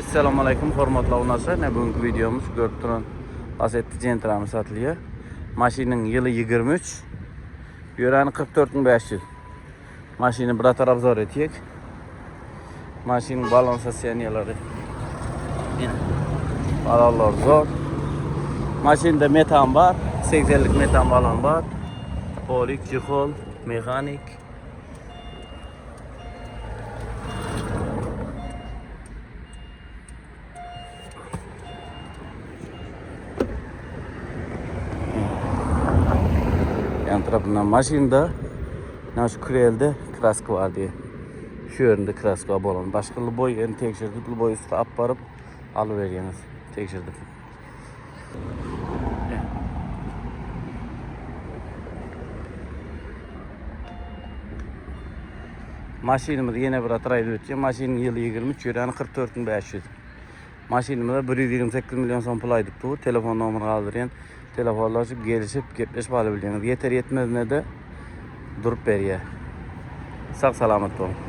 Assalamu alaykum hormatli obunachilar. Bugungi videomuz ko'rib turgan Lacetti Gentra'miz satılıyor. Maşinin yılı 23. Yörani 44.500. Maşini bir atar obzor etdik. Maşinin balansasyonelari. Yine balonlar zor. Maşinada metan var. 80'lik metan balon var. Polik, cihol, mekanik. Yan tarafından maşinada şu krelde kraska var diye. Şu yerinde kraska bolon. Başkalı boy yani tekşirdik. Boy üstü ap barıp alıveriyeniz. Tekşirdik. Maşinimiz yine bir atraydı ötüyor. Maşinin yılı 23, yörani 44.500. Maşinimizde 128 milyon son pulaydık bu. Telefon numarı kaldırın. Telefonlaşıp gelişip gepleşip alabileceğiniz. Yeter yetmez ne de durup beriye. Sağ salamet olun.